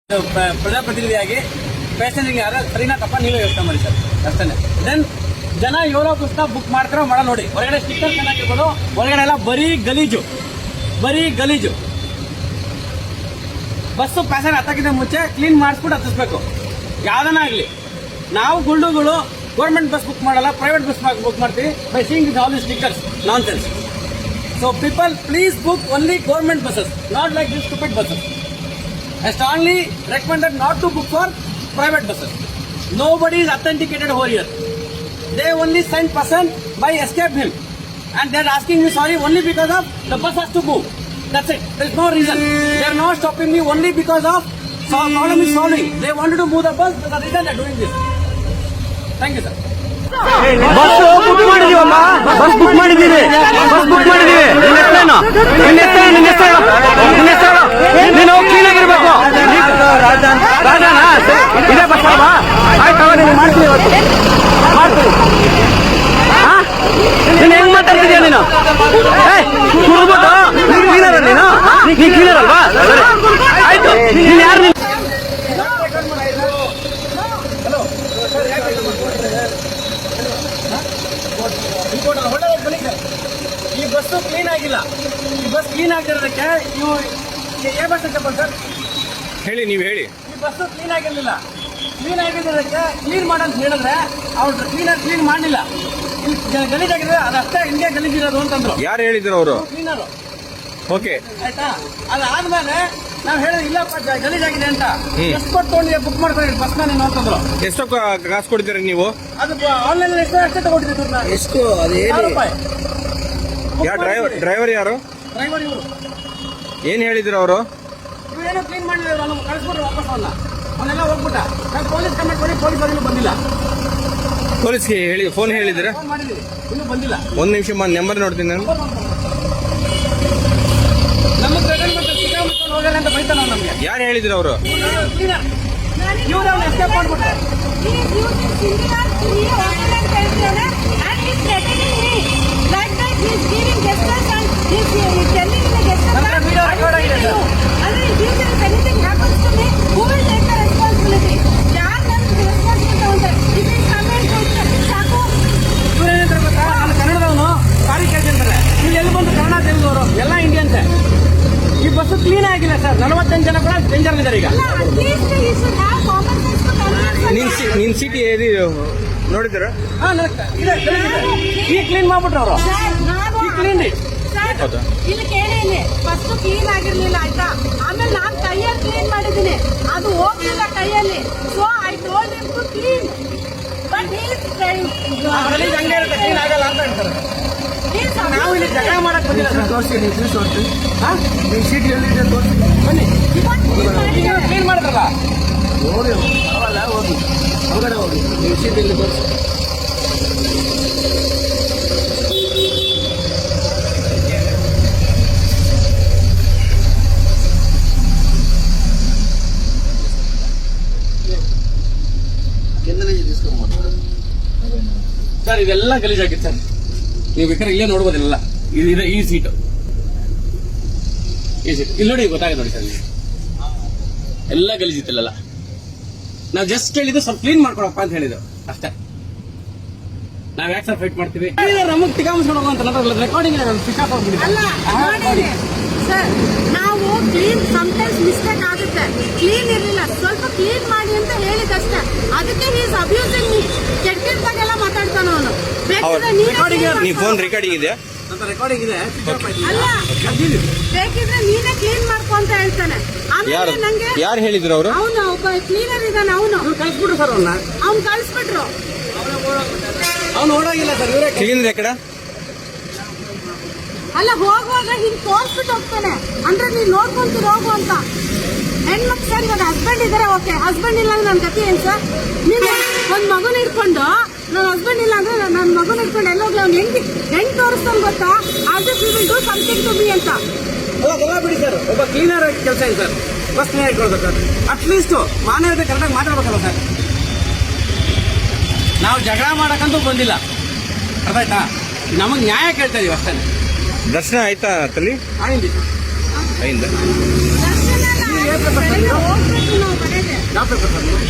ಪ್ರಜಾಪ್ರತಿನಿಧಿಯಾಗಿ ಪ್ಯಾಸೆಂಜರ್ಗೆ ಯಾರು ಸರಿನಾ ತಪ್ಪ ನೀವೇ ಯೋಚನೆ ಮಾಡಿ ಸರ್ ಅಷ್ಟೇ. ದೆನ್ ಜನ ಯೋಲೋ ಪುಸ್ತಕ ಬುಕ್ ಮಾಡ್ತಾರೋ ಮಾಡೋ ನೋಡಿ, ಹೊರಗಡೆ ಸ್ಟಿಕ್ಕರ್ ಚೆನ್ನಾಗಿರ್ಬೋದು, ಹೊರಗಡೆ ಎಲ್ಲ ಬರೀ ಗಲೀಜು. ಬಸ್ಸು ಪ್ಯಾಸೆಂಜರ್ ಹತ್ತಕ್ಕಿಂತ ಮುಂಚೆ ಕ್ಲೀನ್ ಮಾಡಿಸ್ಬಿಟ್ಟು ಹತ್ತಿಸ್ಬೇಕು ಯಾವ್ದನ್ನ ಆಗಲಿ. ನಾವು ಗುಂಡುಗಳು ಗೌರ್ಮೆಂಟ್ ಬಸ್ ಬುಕ್ ಮಾಡಲ್ಲ, ಪ್ರೈವೇಟ್ ಬಸ್ ಬುಕ್ ಮಾಡ್ತೀವಿ by seeing this all the stickers non sense. So people please book only government buses, not like this stupid buses. I strongly recommended not to book for private buses. Nobody is authenticated over here. They only send person by escape him, and they are asking me sorry only because of the bus has to move. That's it. There is no reason. They are not stopping me only because of problem is solving. They wanted to move the bus. That's the reason they are doing this. Thank you, sir. Bus book ಮಾಡಿದೀವಲ್ಲ, bus book ಮಾಡಿದೀವಿ. ನೀನು clean ಆಗಿರ್ಬೇಕು. ರಾಜಾನ ಇದೇ bus ಅಲ್ವಾ? ಆಯ್ತು, ನೀನು ಮಾಡ್ತೀನಿ ಇವತ್ತು ಮಾಡ್ತೀನಿ. ನೀನು ಹೆಂಗ್ ಮಾತಾಡ್ತಿದ್ಯಾ ನೀನು? ಕುಡ್ಬಿಟ್ಟು ನೀನು ಕ್ಲೀನರ್, ನೀನು ಕ್ಲೀನರ್ ಅಲ್ವಾ? ಆಯ್ತು, ನೀನು ಯಾರು? ಈ ಬಸ್ಸು ಕ್ಲೀನ್ ಆಗಿಲ್ಲ. ಈ ಬಸ್ ಕ್ಲೀನ್ ಆಗಿರೋದಕ್ಕೆ ನೀವು ಏ ಬಸ್ ಅಂತ ಸರ್ ಹೇಳಿ, ನೀವು ಹೇಳಿ. ಈ ಬಸ್ಸು ಕ್ಲೀನ್ ಆಗಿರ್ಲಿಲ್ಲ. ಕ್ಲೀನ್ ಆಗಿರೋದಕ್ಕೆ ಕ್ಲೀನ್ ಮಾಡಂತ ಹೇಳಿದ್ರೆ ಅವ್ರು ಕ್ಲೀನ್ ಮಾಡಲಿಲ್ಲ. ಇಲ್ಲಿ ಗಲೀಜಾಗಿದ್ರೆ ಅದಷ್ಟೇ ಹಿಂಗೆ ಗಲೀಜಿರೋದು ಅಂತಂದ್ರು. ಯಾರು ಹೇಳಿದ್ರು ಅವರು? ಕ್ಲೀನರು. ಓಕೆ, ಆಯ್ತಾ? ಅದಾದ್ಮೇಲೆ ನಾವು ಹೇಳಿದ್ರೆ ಇಲ್ಲಪ್ಪ ಗಲೀಜಾಗಿದೆ ಅಂತ. ಎಷ್ಟು ಕೊಟ್ಟು ತೊಗೊಂಡು ಬುಕ್ ಮಾಡ್ಕೊಂಡು ಬಸ್ನ ನೀನು ಅಂತಂದ್ರು. ಎಷ್ಟು ಕಾಸು ಕೊಡ್ತೀರಿ ನೀವು? ಅದು ಆನ್ಲೈನ್ ಅಷ್ಟೇ ತಗೊಂಡಿದ್ದು. ಎಷ್ಟು? ಅದು ರೂಪಾಯಿ. ಡ್ರೈವರ್ ಯಾರು? ಡ್ರೈವರ್ ಇವರು. ಏನ್ ಹೇಳಿದ್ರು ಅವರು? ಇವೇನೋ ಕ್ಲೀನ್ ಮಾಡಿದ್ರೆ ನಾನು ಕಳಿಸ್ಬಿಟ್ರೆ ವಾಪಸ್ ಅವನ್ನೆಲ್ಲ ಹೋಗ್ಬಿಟ್ಟ. ನಾನು ಪೊಲೀಸ್ ಕಂಪ್ಲೇಂಟ್ ಮಾಡಿ ಪೊಲೀಸ್ ಇನ್ನೂ ಬಂದಿಲ್ಲ. ಪೊಲೀಸ್ಗೆ ಹೇಳಿ, ಫೋನ್ ಹೇಳಿದ್ರೆ? ಫೋನ್ ಮಾಡಿದ್ದೀವಿ, ಇನ್ನೂ ಬಂದಿಲ್ಲ. ಒಂದ್ ನಿಮಿಷ ನಂಬರ್ ನೋಡ್ತೀನಿ ನಾನು. ನಮಗೆ ಸಿಕ್ಕಾಕೊಂಡು ಹೋಗಲ್ಲ ಅಂತ ಬೈತಾನ ನಮಗೆ. ಯಾರು ಹೇಳಿದ್ರು ಅವರು? ಕ್ಲೀನರ್ ಇವ್ರು ಎಸ್ಕೇಪ್ ಮಾಡ್ಬಿಟ್ರೆ. ವಿಡಿಯೋ ರೆಕಾರ್ಡ್ ಆಗಿದೆ ಸರ್. ಇವ್ರೇನಂತಾರೆ ಗೊತ್ತಾ, ನಾನು ಕನ್ನಡದವನು, ಸಾರಿ ಕೇಳ್ತಿರ್ತಾರೆ. ನೀವು ಎಲ್ಲಿ ಬಂದು ಕನ್ನಡ ತಿಳಿದವರು ಎಲ್ಲ ಇಂಡಿಯನ್ಸೇ. ಈ ಬಸ್ಸು ಕ್ಲೀನ್ ಆಗಿಲ್ಲ ಸರ್. 48 ಜನ ಕೂಡ ಡೇಂಜರ್ ಇದ್ದಾರೆ ಈಗ. ನಿನ್ ಸಿಟಿ ನೋಡಿದ್ರ? ಈಗ ಕ್ಲೀನ್ ಮಾಡ್ಬಿಟ್ರು ಅವರು. ಈಗ ಕ್ಲೀನ್ ರೀ. ಇಲ್ಲಿ ಕೇಳಿ, ಫಸ್ಟ್ ಕ್ಲೀನ್ ಆಗಿರ್ಲಿಲ್ಲ ಆಯ್ತಾ. ಆಮೇಲೆ ನಾನ್ ಕೈಯಲ್ಲಿ ಕ್ಲೀನ್ ಮಾಡಿದ್ದೀನಿ, ಅದು ಹೋಗ್ಲಿಲ್ಲ ಕೈಯಲ್ಲಿ. So I told him to clean, but he is ಹಂಗೆ ಇರುತ್ತೆ, ಕ್ಲೀನ್ ಆಗಲ್ಲ ಅಂತ ಹೇಳ್ತಾರೆ. ನಾವು ಇಲ್ಲಿ ಜಗಳ ಮಾಡಕ್ ಬಂದಿಲ್ಲ ಸರ್. ತೋರಿಸಿ, ನೀವು ಸೀಟ್ ಎಲ್ಲಿದೆ ತೋರಿಸಿ, ಬನ್ನಿ. ಕ್ಲೀನ್ ಮಾಡಿದ್ರಲ್ಲ, ಹೋಗಿ ಅವಲ್ಲ, ಹೋಗಿ ಹೊರಗಡೆ ಹೋಗಿ, ನೀವು ಸೀಟ್ ಎಲ್ಲಿ ತೋರಿಸಿ. ಸರ್ ಇದೆಲ್ಲ ಗಲೀಜಾಗಿತ್ತು ಸರ್. ನೀವು ಬೇಕಾದ್ರೆ ಇಲ್ಲೇ ನೋಡ್ಬೋದಿಲ್ಲ. ಇದು ಈ ಸೀಟು ಇಲ್ಲಿ ನೋಡಿ, ಗೊತ್ತಾಗುತ್ತೆ ನೋಡಿ ಸರ್. ಎಲ್ಲ ಗಲೀಜಿತ್ತಲ್ಲ. ನಾವು ಜಸ್ಟ್ ಹೇಳಿದ್ದು ಸ್ವಲ್ಪ ಕ್ಲೀನ್ ಮಾಡ್ಕೊಳಪ್ಪ ಅಂತ ಹೇಳಿದ್ದು ಅಷ್ಟೇ. ನಾವ್ ಯಾಕೆ ಸರ್ ಫೈಟ್ ಮಾಡ್ತೀವಿ? ನಮಗೆ ತಿಗಾಮಿಸ್ಕೊಂಡು ಹೋಗುವಂತ ರೆಕಾರ್ಡಿಂಗ್ ಸರ್. ನಾವು ಕ್ಲೀನ್ ಸಮಟೈಮ್ಸ್ ಮಿಸ್ಟೇಕ್ ಆಗುತ್ತೆ. ಕ್ಲೀನ್ ಇರಲಿಲ್ಲ, ಸ್ವಲ್ಪ ಕ್ಲೀನ್ ಮಾಡಿ ಅಂತ ಹೇಳಿದಷ್ಟೇ. ಅದಕ್ಕೆ ಈಸ್ ಅಬ್ಯೂಸಿಂಗ್ ಮೀ. ಕೆಟ್ಟದಾಗೆಲ್ಲ ಮಾತಾಡ್ತಾನ ಅವನು. ನೀ ಫೋನ್ ರೆಕಾರ್ಡಿಂಗ್ ಇದೆ? ರೆಕಾರ್ಡಿಂಗ್ ಇದೆ. ಅಲ್ಲ, ಬೇಕಿದ್ರೆ ನೀನೇ ಕ್ಲೀನ್ ಮಾಡ್ಕೊ ಅಂತ ಹೇಳ್ತಾನೆ. ಆಮೇಲೆ ನಂಗೆ ಯಾರು ಹೇಳಿದ್ರು ಅವರು? ಅವನು ಒಬ್ಬ ಕ್ಲೀನರ್ ಇದ್ದಾನೆ, ಅವನು ಕಳಿಸ್ಬಿಟ್ರು ಸರ್. ಅವ್ನು ಕಳಿಸ್ಬಿಟ್ರು. ಅವ್ನು ಓಡಾಗಿಲ್ಲ ಸರ್. ಇವರೇ ಕ್ಲೀನ್ ರೆಕಾರ್ಡ? ಅಲ್ಲ, ಹೋಗುವಾಗ ಹಿಂಗ್ ತೋರ್ಸ್ಬಿಟ್ಟು ಹೋಗ್ತಾನೆ. ಅಂದ್ರೆ ನೀನ್ ನೋಡ್ಕೊಂತೀರ ಹೋಗು ಅಂತ. ಹೆಣ್ಮಕ್ಳು ಸರ್, ಇವಾಗ ಹಸ್ಬೆಂಡ್ ಇದಾರೆ, ಓಕೆ. ಹಸ್ಬೆಂಡ್ ಇಲ್ಲ ಅಂದ್ರೆ ನನ್ ಗತಿ ಏನ್ ಸರ್? ನೀನು ಒಂದ್ ಮಗುನ ಇಟ್ಕೊಂಡು, ನನ್ನ ಹಸ್ಬೆಂಡ್ ಇಲ್ಲ ಅಂದ್ರೆ ನನ್ನ ಮಗುನ ಇಟ್ಕೊಂಡು ಎಲ್ಲ ಹೋಗ್ಲಿ. ಅವ್ನು ಹೆಂಗ್ ತೋರಿಸ್ತಾನೆ ಗೊತ್ತಾ? As if you will do something to me ಅಂತ. ಅದೆಲ್ಲ ಬಿಡಿ ಸರ್. ಒಬ್ಬ ಕ್ಲೀನರ್ ಕೆಲಸ ಇದೆ ಸರ್. ಬಸ್ ಕ್ಲೀನರ್ ಇಟ್ಕೊಳ್ಬೇಕು. ಅಟ್ಲೀಸ್ಟ್ ಮಾನವೀಯತೆ ಕರೆಕ್ಟಾಗಿ ಮಾತಾಡ್ಬೇಕಲ್ಲ ಸರ್. ನಾವು ಜಗಳ ಮಾಡಕ್ಕಂತೂ ಬಂದಿಲ್ಲ, ಅರ್ಥ ಆಯ್ತಾ? ನಮಗೆ ನ್ಯಾಯ ಕೇಳ್ತಾ ಇದೀವಿ ಅಷ್ಟೇ. ದರ್ಶನ ಆಯ್ತಾ ತಲ್ಲಿ? ಆಯ್ತು. ಅయింದ? ದರ್ಶನ ಹೋಗ್ಬೇಕು ನಾವು. ಮಾಡ್ಬೇಕು ಸರ್ ನೀವು